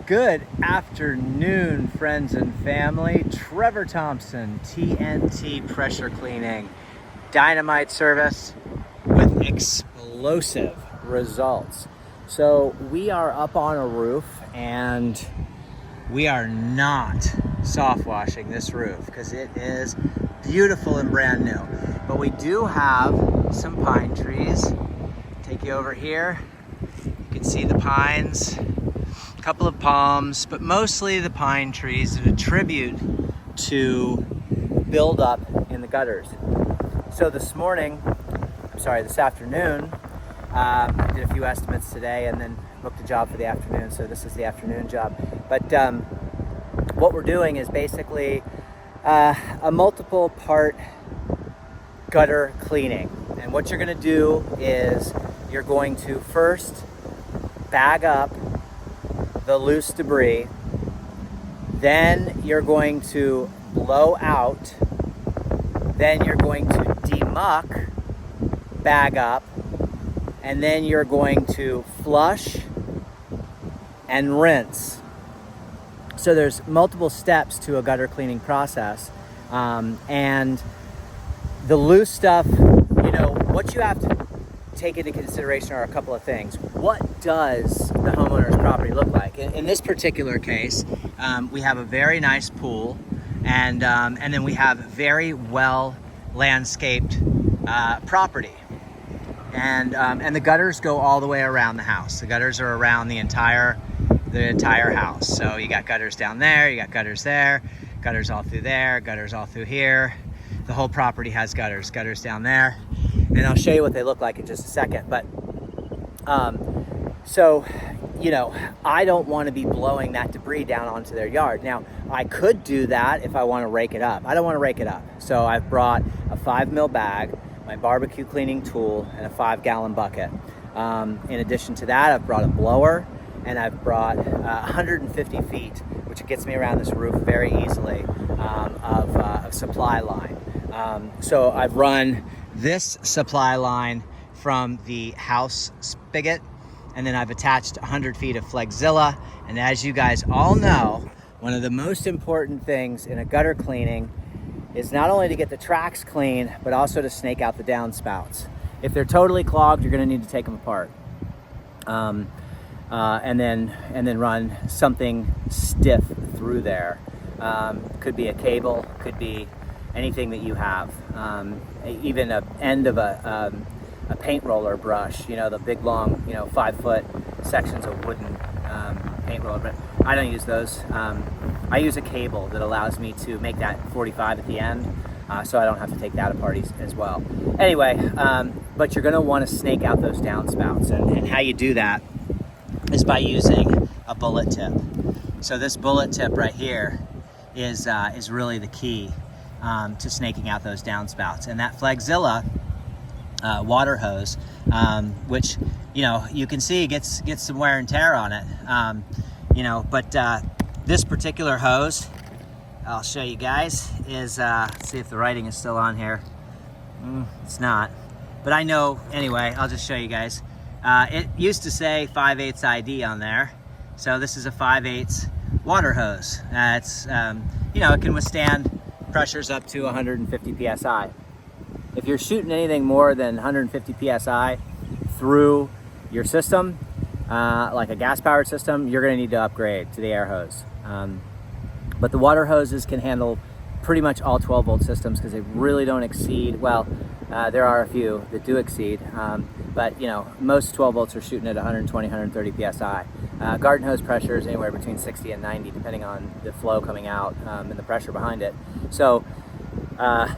Good afternoon, friends and family. Trevor Thompson, TNT Pressure Cleaning, dynamite service with explosive results. So we are up on a roof and we are not soft washing this roof because it is beautiful and brand new. But we do have some pine trees. Take you over here. You can see the pines. Couple of palms, but mostly the pine trees that attribute to buildup in the gutters. So this afternoon, I did a few estimates today and then booked a job for the afternoon. So this is the afternoon job. But what we're doing is basically a multiple part gutter cleaning. And what you're gonna do is you're going to first bag up the loose debris, then you're going to blow out, then you're going to demuck, bag up, and then you're going to flush and rinse. So there's multiple steps to a gutter cleaning process, and the loose stuff, what you have to take into consideration are a couple of things. What does the homeowner's property look like? In this particular case, we have a very nice pool, and then we have very well landscaped property, and the gutters go all the way around the house. The gutters are around the entire house. So you got gutters down there, you got gutters there, gutters all through there, gutters all through here. The whole property has gutters down there. And I'll show you what they look like in just a second. But I don't want to be blowing that debris down onto their yard. Now, I could do that if I want to rake it up. I don't want to rake it up. So I've brought a 5 mil bag, my barbecue cleaning tool, and a 5-gallon bucket. In addition to that, I've brought a blower, and I've brought 150 feet, which gets me around this roof very easily, of supply line. So I've run this supply line from the house spigot, and then I've attached 100 feet of Flexzilla. And as you guys all know, one of the most important things in a gutter cleaning is not only to get the tracks clean, but also to snake out the downspouts. If they're totally clogged, you're gonna need to take them apart. And then run something stiff through there. Could be a cable, could be anything that you have, even a end of a paint roller brush, the big long 5-foot sections of wooden paint roller, but I don't use those. I use a cable that allows me to make that 45 at the end, so I don't have to take that apart as well. Anyway, but you're going to want to snake out those downspouts, and how you do that is by using a bullet tip. So this bullet tip right here is really the key to snaking out those downspouts. And that Flexzilla water hose, which you can see gets some wear and tear on it, but this particular hose, I'll show you guys, is let's see if the writing is still on here. It's not, but I know anyway. I'll just show you guys. It used to say 5/8 ID on there, so this is a 5/8 water hose. It's it can withstand pressures up to 150 psi. If you're shooting anything more than 150 psi through your system, like a gas-powered system, you're going to need to upgrade to the air hose. But the water hoses can handle pretty much all 12-volt systems because they really don't exceed. Well, there are a few that do exceed, but most 12 volts are shooting at 120, 130 psi. Garden hose pressure is anywhere between 60 and 90, depending on the flow coming out and the pressure behind it. So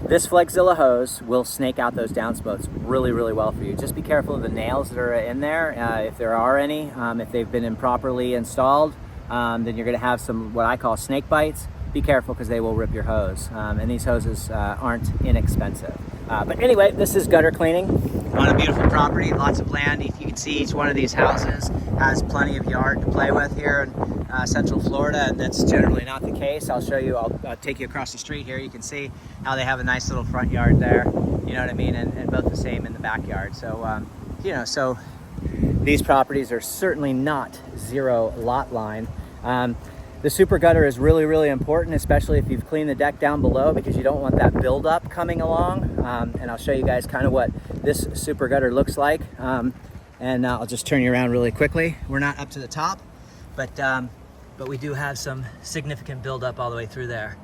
this Flexzilla hose will snake out those downspouts really, really well for you. Just be careful of the nails that are in there, if there are any. If they've been improperly installed, then you're going to have some what I call snake bites. Be careful because they will rip your hose, and these hoses aren't inexpensive. But anyway, this is gutter cleaning on a beautiful property, lots of land. You can see each one of these houses has plenty of yard to play with here in Central Florida, and that's generally not the case. I'll show you, I'll take you across the street here. You can see how they have a nice little front yard there, you know what I mean, and both the same in the backyard. So, so these properties are certainly not zero lot line. The super gutter is really, really important, especially if you've cleaned the deck down below, because you don't want that buildup coming along. And I'll show you guys kind of what this super gutter looks like. And I'll just turn you around really quickly. We're not up to the top, but we do have some significant buildup all the way through there.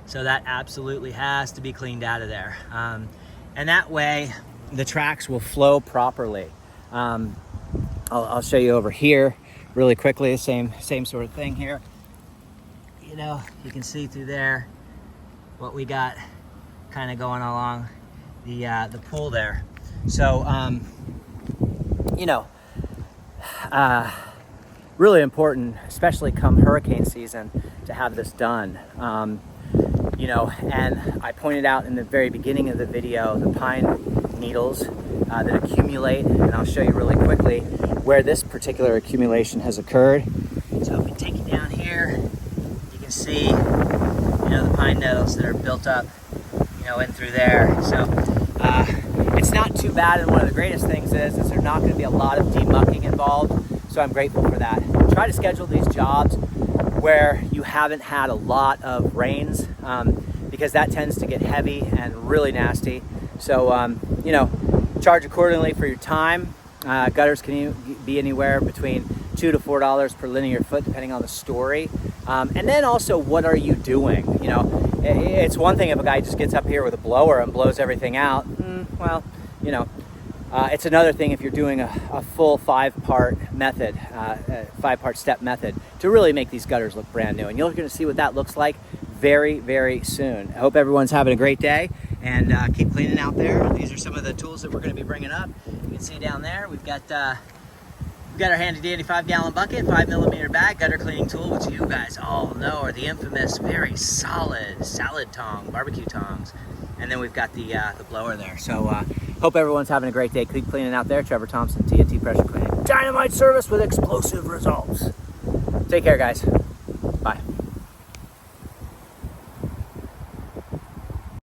So that absolutely has to be cleaned out of there. And that way the tracks will flow properly. I'll show you over here really quickly, same sort of thing here. You know, you can see through there what we got kind of going along the pool there. So, you know, really important, especially come hurricane season, to have this done. You know, and I pointed out in the very beginning of the video the pine needles that accumulate, and I'll show you really quickly where this particular accumulation has occurred. So if we take it down here, you can see, you know, the pine needles that are built up, you know, in through there. So it's not too bad, and one of the greatest things is there's not going to be a lot of demucking involved, so I'm grateful for that. Try to schedule these jobs where you haven't had a lot of rains, because that tends to get heavy and really nasty. So, you know, charge accordingly for your time. Gutters can be anywhere between $2 to $4 per linear foot, depending on the story. And then also, what are you doing? You know, it's one thing if a guy just gets up here with a blower and blows everything out. Well, you know, it's another thing if you're doing a full five-part method, five-part step method, to really make these gutters look brand new. And you're going to see what that looks like very, very soon. I hope everyone's having a great day, and keep cleaning out there. These are some of the tools that we're going to be bringing up. You can see down there, we've got our handy dandy 5-gallon bucket, 5mm bag, gutter cleaning tool, which you guys all know are the infamous, very solid salad tong, barbecue tongs. And then we've got the blower there. So hope everyone's having a great day. Keep cleaning out there. Trevor Thompson, TNT Pressure Cleaning. Dynamite service with explosive results. Take care, guys. Bye.